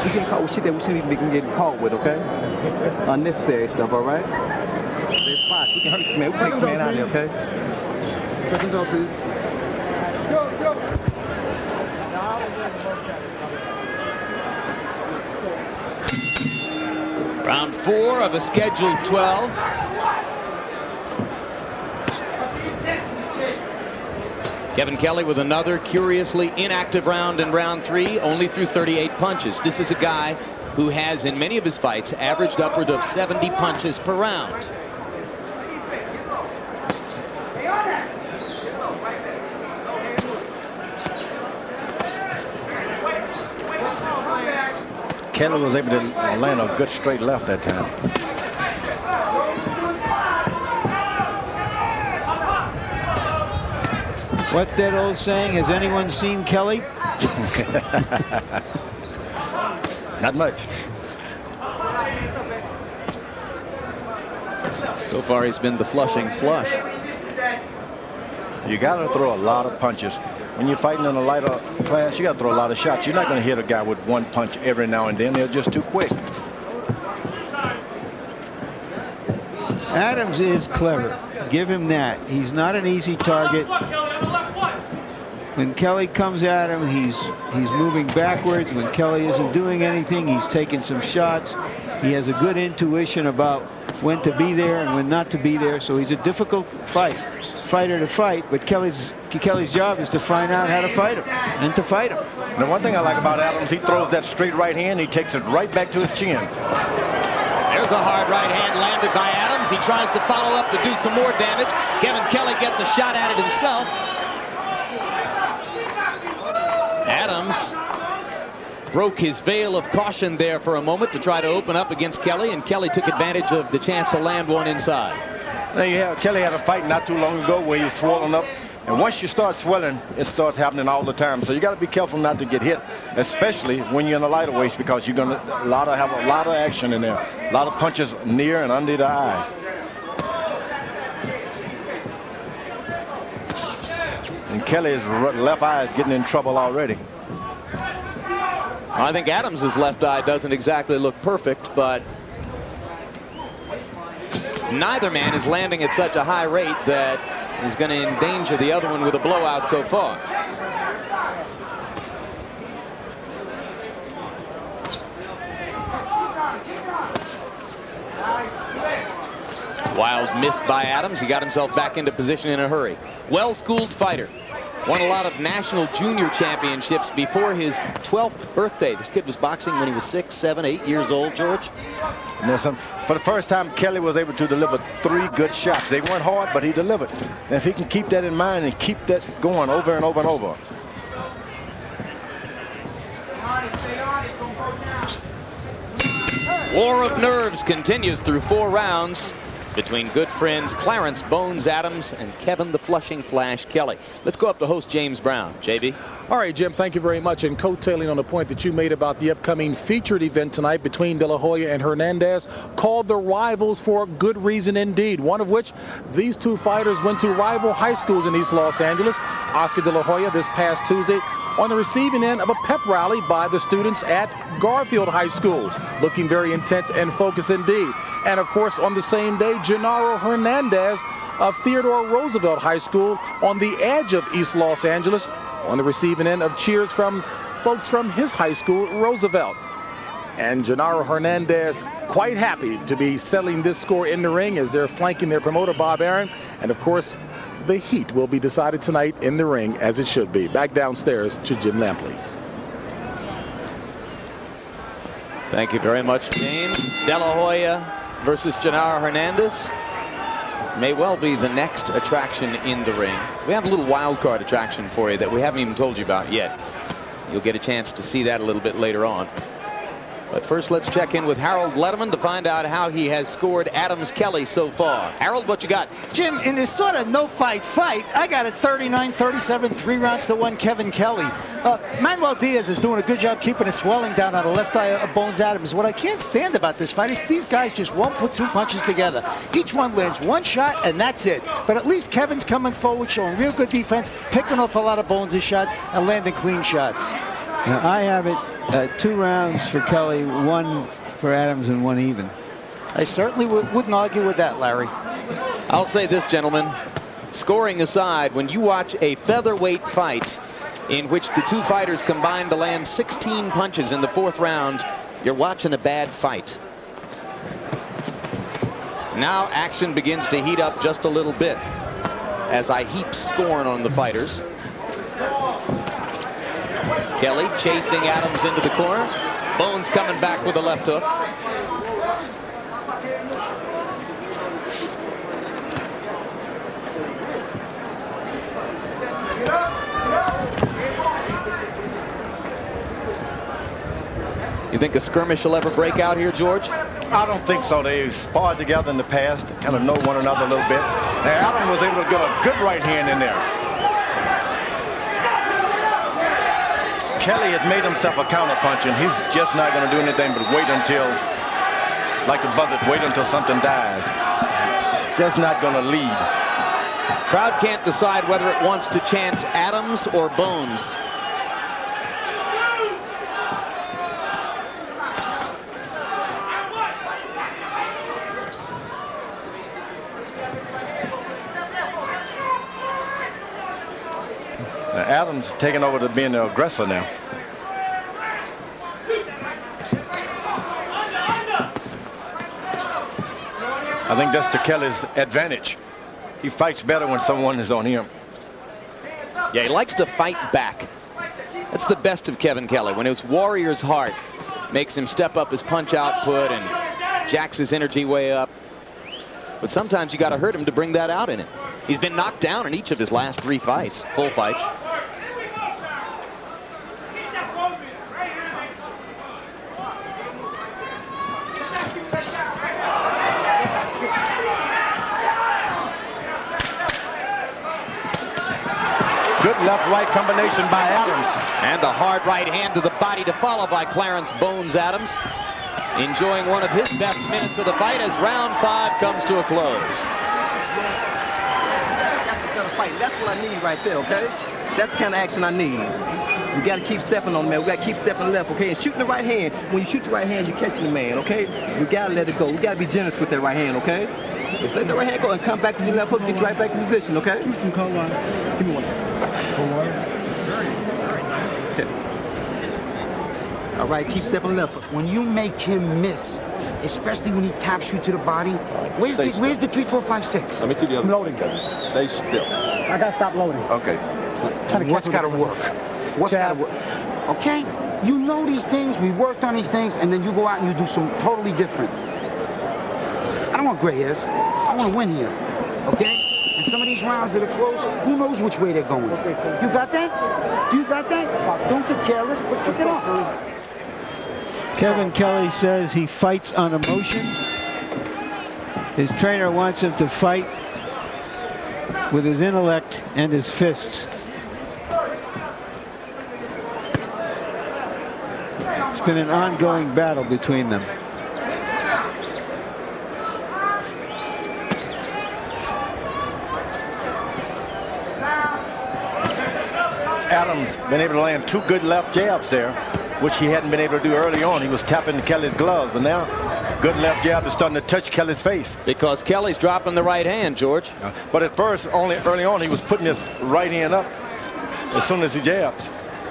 You can call shit that we shouldn't even be getting caught with, okay? Unnecessary stuff, all right? There's spots. We can hurt this man. We can take this man out of there, okay? Seconds off, please. Round 4 of a scheduled 12. Kevin Kelley with another curiously inactive round in round 3, only threw 38 punches. This is a guy who has, in many of his fights, averaged upward of 70 punches per round. Kelley was able to land a good straight left that time. What's that old saying? Has anyone seen Kelley? Not much. So far, he's been the Flushing Flush. You got to throw a lot of punches. When you're fighting in a lighter class, you got to throw a lot of shots. You're not going to hit a guy with one punch every now and then. They're just too quick. Adams is clever. Give him that. He's not an easy target. When Kelley comes at him, he's moving backwards. When Kelley isn't doing anything, he's taking some shots. He has a good intuition about when to be there and when not to be there. So he's a difficult fighter to fight. But Kelley's job is to find out how to fight him and to fight him. Now, one thing I like about Adams, he throws that straight right hand. He takes it right back to his chin. There's a hard right hand landed by Adams. He tries to follow up to do some more damage. Kevin Kelley gets a shot at it himself. Adams broke his veil of caution there for a moment to try to open up against Kelley, and Kelley took advantage of the chance to land one inside. Now you have Kelley had a fight not too long ago where he was swollen up, and once you start swelling, it starts happening all the time. So you got to be careful not to get hit, especially when you're in the lighter weights, because you're going to have a lot of action in there, a lot of punches near and under the eye. And Kelley's left eye is getting in trouble already. I think Adams's left eye doesn't exactly look perfect, but neither man is landing at such a high rate that is going to endanger the other one with a blowout so far. Wild missed by Adams. He got himself back into position in a hurry. Well-schooled fighter. Won a lot of national junior championships before his 12th birthday. This kid was boxing when he was 6, 7, 8 years old, George. Listen, for the first time, Kelley was able to deliver 3 good shots. They weren't hard, but he delivered. And if he can keep that in mind and keep that going over and over and over. War of nerves continues through 4 rounds between good friends Clarence Bones Adams and Kevin the Flushing Flash Kelley. Let's go up to host James Brown. JB. All right, Jim, thank you very much. And coattailing on the point that you made about the upcoming featured event tonight between De La Hoya and Hernandez, called the rivals for a good reason indeed, one of which these two fighters went to rival high schools in East Los Angeles. Oscar De La Hoya this past Tuesday on the receiving end of a pep rally by the students at Garfield High School, looking very intense and focused indeed. And of course, on the same day, Genaro Hernandez of Theodore Roosevelt High School on the edge of East Los Angeles, on the receiving end of cheers from folks from his high school, Roosevelt. And Genaro Hernandez quite happy to be settling this score in the ring as they're flanking their promoter, Bob Aaron. And of course, the heat will be decided tonight in the ring, as it should be. Back downstairs to Jim Lampley. Thank you very much, James. De La Hoya versus Genaro Hernandez may well be the next attraction in the ring. We have a little wild card attraction for you that we haven't even told you about yet. You'll get a chance to see that a little bit later on. But first, let's check in with Harold Letterman to find out how he has scored Adams Kelley so far. Harold, what you got? Jim, in this sort of no-fight fight, I got it 39-37, 3 rounds to 1, Kevin Kelley. Manuel Diaz is doing a good job keeping the swelling down on the left eye of Bones Adams. What I can't stand about this fight is these guys just won't put 2 punches together. Each one lands 1 shot, and that's it. But at least Kevin's coming forward, showing real good defense, picking off a lot of Bones' shots, and landing clean shots. Now, I have it 2 rounds for Kelley, 1 for Adams, and 1 even. I certainly wouldn't argue with that, Larry. I'll say this, gentlemen. Scoring aside, when you watch a featherweight fight in which the 2 fighters combined to land 16 punches in the 4th round, you're watching a bad fight. Now action begins to heat up just a little bit as I heap scorn on the fighters. Kelley chasing Adams into the corner. Bones coming back with a left hook. You think a skirmish will ever break out here, George? I don't think so. They sparred together in the past, kind of know one another a little bit. Now, Adam was able to get a good right hand in there. Kelley has made himself a counterpuncher, and he's just not going to do anything but wait until, like a buzzard, wait until something dies. Just not going to lead. Crowd can't decide whether it wants to chant Adams or Bones. Adams taking over to being the aggressor now. I think that's to Kelley's advantage. He fights better when someone is on him. Yeah, he likes to fight back. That's the best of Kevin Kelley. When his warrior's heart makes him step up his punch output and jacks his energy way up. But sometimes you got to hurt him to bring that out in him. He's been knocked down in each of his last 3 fights, full fights. Good left-right combination by Adams. And a hard right hand to the body to follow by Clarence Bones Adams. Enjoying one of his best minutes of the fight as round 5 comes to a close. That's what I need right there, okay? That's the kind of action I need. We got to keep stepping on the man. We got to keep stepping left, okay? And shooting the right hand. When you shoot the right hand, you're catching the man, okay? We got to let it go. We got to be generous with that right hand, okay? Just let the right hand go and come back with your left hook, get you right back in position, okay? Give me some cold water. Give me one. Cold water? Okay. All right, keep stepping left. When you make him miss, especially when he taps you to the body, where's the 3, 4, 5, 6? Let me see the other. I'm loading. Stay still. I gotta stop loading. Okay. What's gotta work? What's gotta work? Okay? You know these things, we worked on these things, and then you go out and you do some totally different. I don't want gray hairs. I want to win here. Okay? And some of these rounds that are close, who knows which way they're going? You got that? You got that? Don't get careless, but kick it off. Kevin Kelley says he fights on emotion. His trainer wants him to fight with his intellect and his fists. It's been an ongoing battle between them. Adams been able to land 2 good left jabs there, which he hadn't been able to do early on. He was tapping Kelley's gloves, but now good left jab is starting to touch Kelley's face. Because Kelley's dropping the right hand, George. But at first, early on, he was putting his right hand up as soon as he jabs.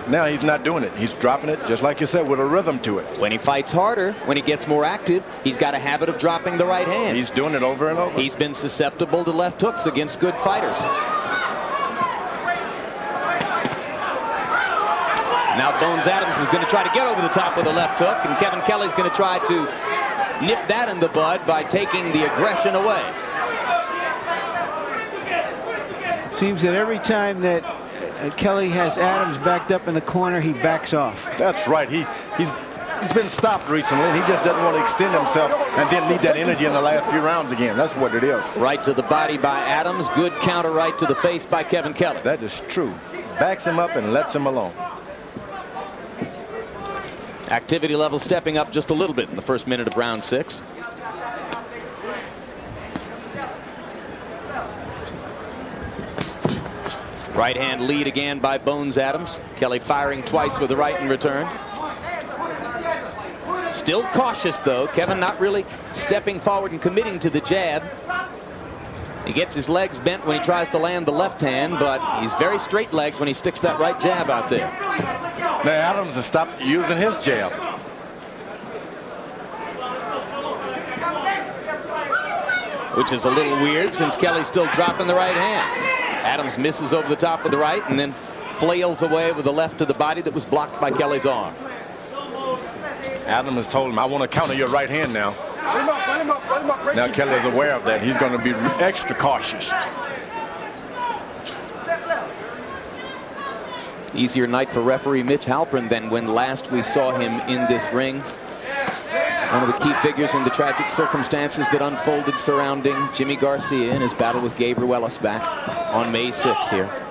Now he's not doing it. He's dropping it, just like you said, with a rhythm to it. When he fights harder, when he gets more active, he's got a habit of dropping the right hand. He's doing it over and over. He's been susceptible to left hooks against good fighters. Now Bones Adams is going to try to get over the top with a left hook, and Kevin Kelley's going to try to nip that in the bud by taking the aggression away. Seems that every time that Kelley has Adams backed up in the corner, he backs off. That's right. He's been stopped recently, and he just doesn't want to extend himself and then need that energy in the last few rounds again. That's what it is. Right to the body by Adams. Good counter right to the face by Kevin Kelley. That is true. Backs him up and lets him alone. Activity level stepping up just a little bit in the first minute of round 6. Right hand lead again by Bones Adams. Kelley firing twice with the right in return. Still cautious, though. Kevin not really stepping forward and committing to the jab. He gets his legs bent when he tries to land the left hand, but he's very straight-legged when he sticks that right jab out there. Now Adams has stopped using his jab. Which is a little weird since Kelley's still dropping the right hand. Adams misses over the top with the right and then flails away with the left to the body that was blocked by Kelley's arm. Adams has told him, I want to counter your right hand now. Now Kelley is aware of that. He's going to be extra cautious. Easier night for referee Mitch Halpern than when last we saw him in this ring. One of the key figures in the tragic circumstances that unfolded surrounding Jimmy Garcia in his battle with Gabe Ruelas back on May 6th here.